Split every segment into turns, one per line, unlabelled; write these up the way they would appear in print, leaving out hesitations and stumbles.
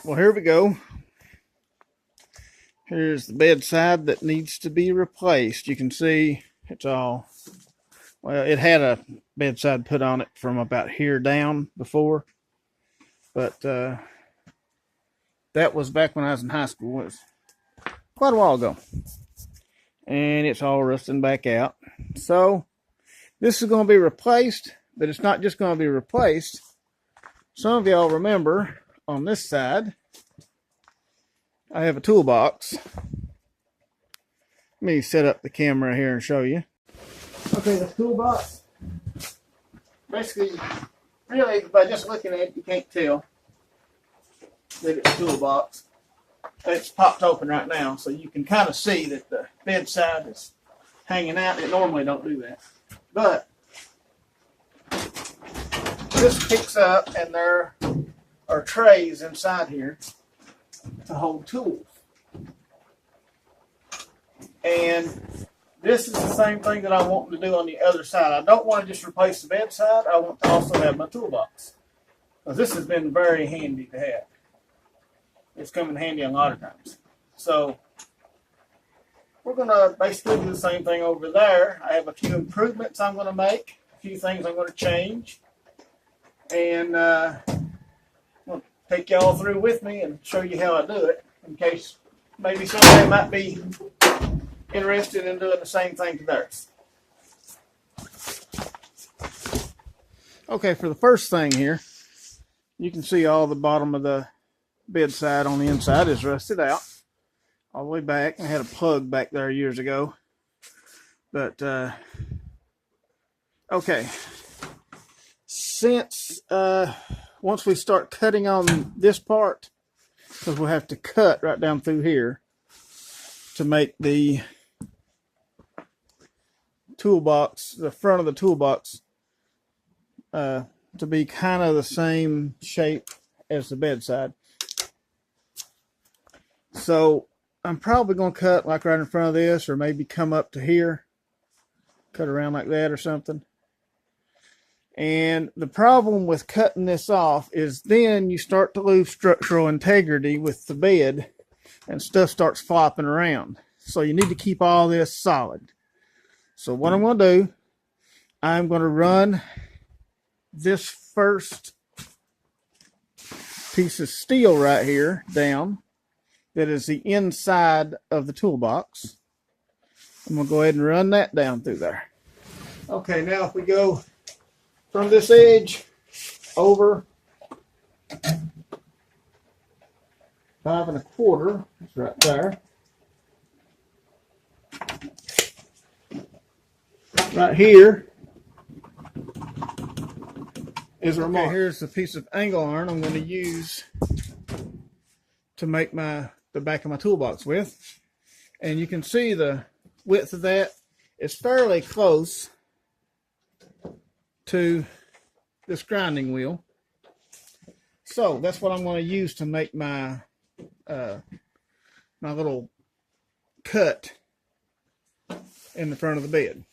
well, here we go. Here's the bedside that needs to be replaced. You can see it's all, well, it had a bedside put on it from about here down before, but that was back when I was in high school. It was quite a while ago, and it's all rusting back out. So this is going to be replaced, but it's not just going to be replaced. Some of y'all remember on this side I have a toolbox. Let me set up the camera here and show you. Okay, the toolbox, basically, really, by just looking at it, you can't tell that it's a toolbox. It's popped open right now, so you can kind of see that the bedside is hanging out. It normally don't do that. But this picks up, and there are trays inside here to hold tools. And this is the same thing that I want to do on the other side. I don't want to just replace the bedside. I want to also have my toolbox, because this has been very handy to have. It's come in handy a lot of times. So we're going to basically do the same thing over there. I have a few improvements I'm going to make, a few things I'm going to change, and I'm going to take y'all through with me and show you how I do it, in case maybe somebody might be interested in doing the same thing to theirs. Okay, for the first thing here, you can see all the bottom of the bedside on the inside is rusted out all the way back. I had a plug back there years ago, but okay, since once we start cutting on this part, because we'll have to cut right down through here to make the toolbox, the front of the toolbox, to be kind of the same shape as the bedside. So I'm probably going to cut like right in front of this, or maybe come up to here, cut around like that or something. And the problem with cutting this off is then you start to lose structural integrity with the bed, and stuff starts flopping around. So you need to keep all this solid. So what I'm going to do, I'm going to run this first piece of steel right here down. That is the inside of the toolbox. I'm going to go ahead and run that down through there. Okay, now if we go from this edge over 5 1/4, it's right there. Right here is a remark. Okay, here's the piece of angle iron I'm going to use to make the back of my toolbox with. And you can see the width of that is fairly close to this grinding wheel. So that's what I'm going to use to make my my little cut in the front of the bed.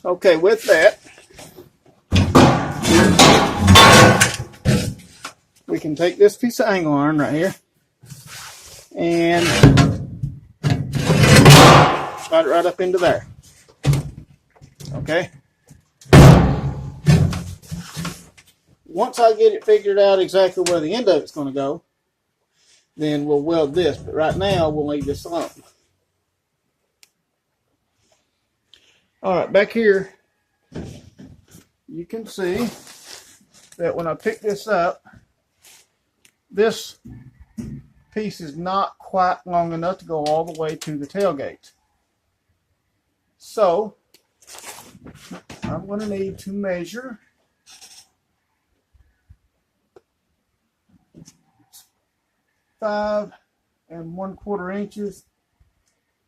Okay, with that, we can take this piece of angle iron right here and slide it right up into there. Okay. Once I get it figured out exactly where the end of it's going to go, then we'll weld this. But right now, we'll leave this alone. All right, back here, you can see that when I pick this up, this piece is not quite long enough to go all the way to the tailgate. So I'm going to need to measure 5 1/4 inches.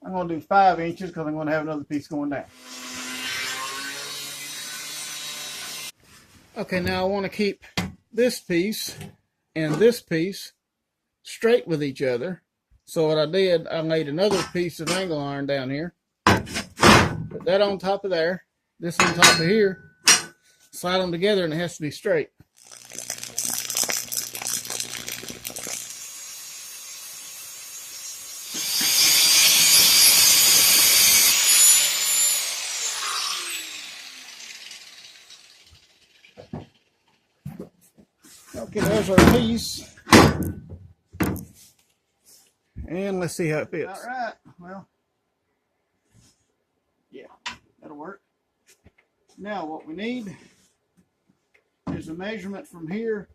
I'm going to do 5 inches because I'm going to have another piece going down. Okay, now I want to keep this piece and this piece straight with each other. So what I did, I made another piece of angle iron down here. Put that on top of there. This on top of here. Slide them together and it has to be straight. Okay, there's our piece. And let's see how it fits. All right, well, yeah, that'll work. Now what we need is a measurement from here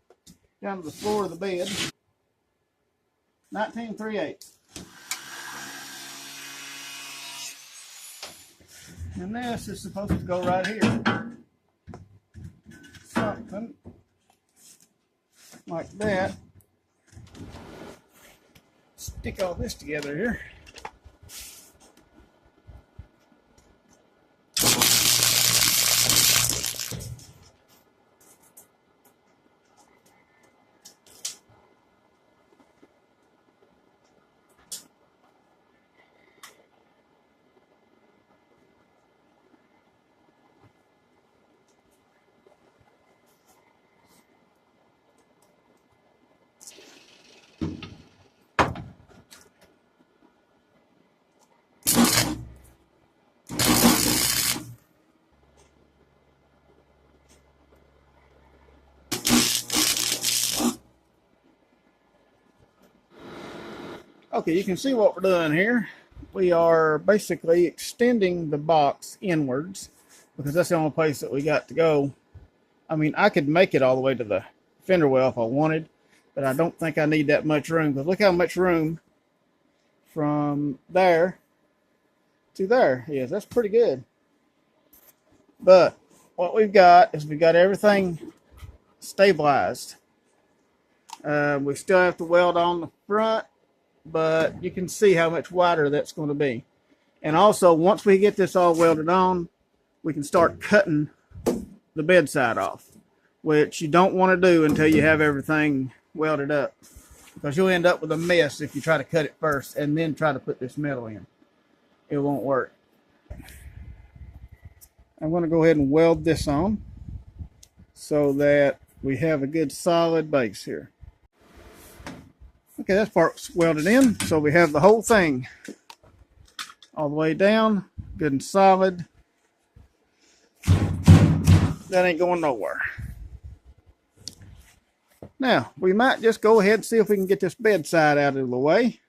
down to the floor of the bed. 19 3/8. And this is supposed to go right here. Something like that. Stick all this together here. Okay, you can see what we're doing here. We are basically extending the box inwards because that's the only place that we got to go. I mean, I could make it all the way to the fender well if I wanted, but I don't think I need that much room because look how much room from there to there is. That's pretty good. But what we've got is we've got everything stabilized. We still have to weld on the front, but you can see how much wider that's going to be. And also, once we get this all welded on, we can start cutting the bedside off, which you don't want to do until you have everything welded up, because you'll end up with a mess if you try to cut it first and then try to put this metal in. It won't work. I'm going to go ahead and weld this on so that we have a good solid base here. Okay, that part's welded in, so we have the whole thing all the way down, good and solid. That ain't going nowhere. Now, we might just go ahead and see if we can get this bedside out of the way.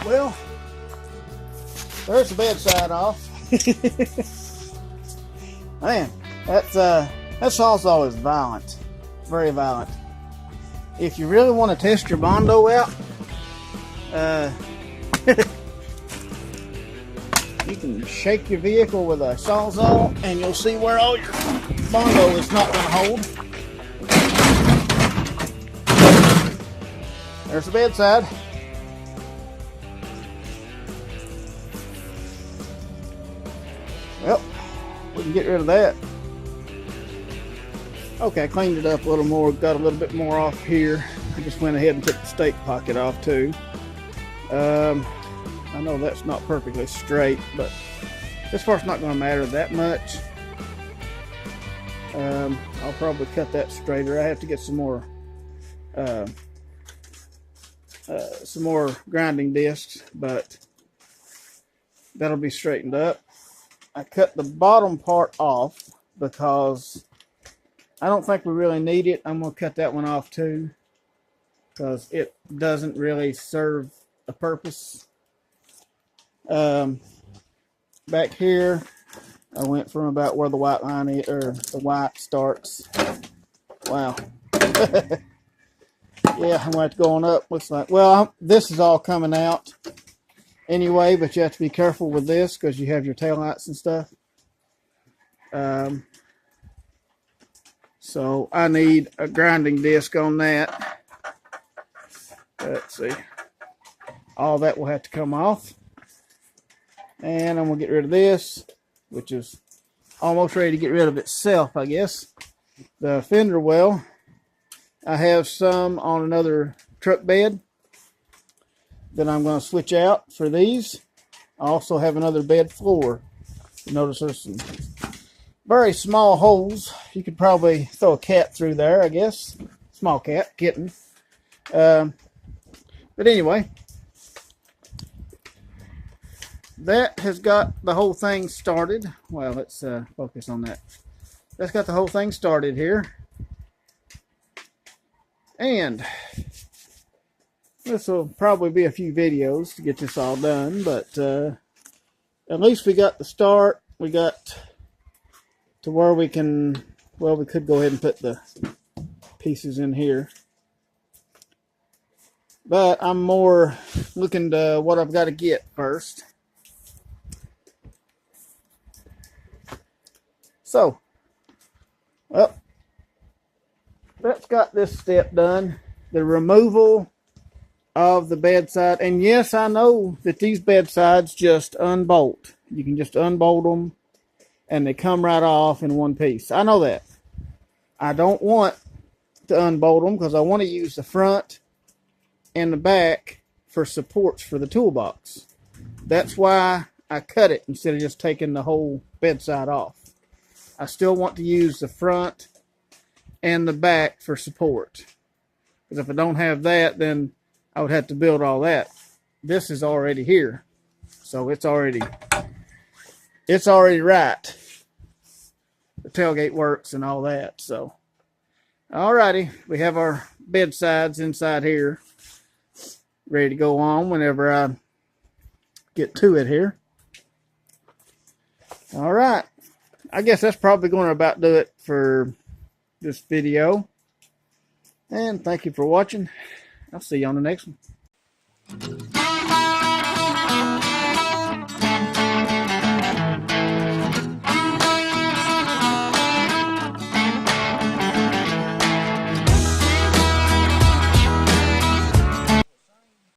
Well, there's the bedside off. Man, that sawzall is violent, very violent. If you really want to test your Bondo out, you can shake your vehicle with a sawzall, and you'll see where all your Bondo is not going to hold. There's the bedside. Well, we can get rid of that. Okay, I cleaned it up a little more, got a little bit more off here. I just went ahead and took the stake pocket off too. I know that's not perfectly straight, but this part's not going to matter that much. I'll probably cut that straighter. I have to get some more grinding discs, but that'll be straightened up. I cut the bottom part off because I don't think we really need it. I'm going to cut that one off too because it doesn't really serve a purpose. Back here, I went from about where the white line is, or the white starts. Wow. Yeah, I'm going to have to go on up. Looks like, well, this is all coming out anyway, but you have to be careful with this because you have your taillights and stuff. So I need a grinding disc on that. Let's see. All that will have to come off. And I'm going to get rid of this, which is almost ready to get rid of itself, I guess. The fender well, I have some on another truck bed that I'm going to switch out for these. I also have another bed floor. You notice there's some very small holes. You could probably throw a cat through there, I guess. Small cat, kitten. But anyway, that has got the whole thing started. Well, let's focus on that. That's got the whole thing started here. And this will probably be a few videos to get this all done, but at least we got the start. We got to where we can, well, we could go ahead and put the pieces in here. But I'm more looking to what I've got to get first. So, well, that's got this step done. The removal of the bedside. And yes, I know that these bedsides just unbolt. You can just unbolt them and they come right off in one piece. I know that. I don't want to unbolt them because I want to use the front and the back for supports for the toolbox. That's why I cut it instead of just taking the whole bedside off. I still want to use the front and the back for support. Because if I don't have that, then I would have to build all that. This is already here. So it's already right. The tailgate works and all that. So, alrighty. We have our bedsides inside here. Ready to go on whenever I get to it here. Alright. I guess that's probably going to about do it for this video. And thank you for watching. I'll see you on the next one.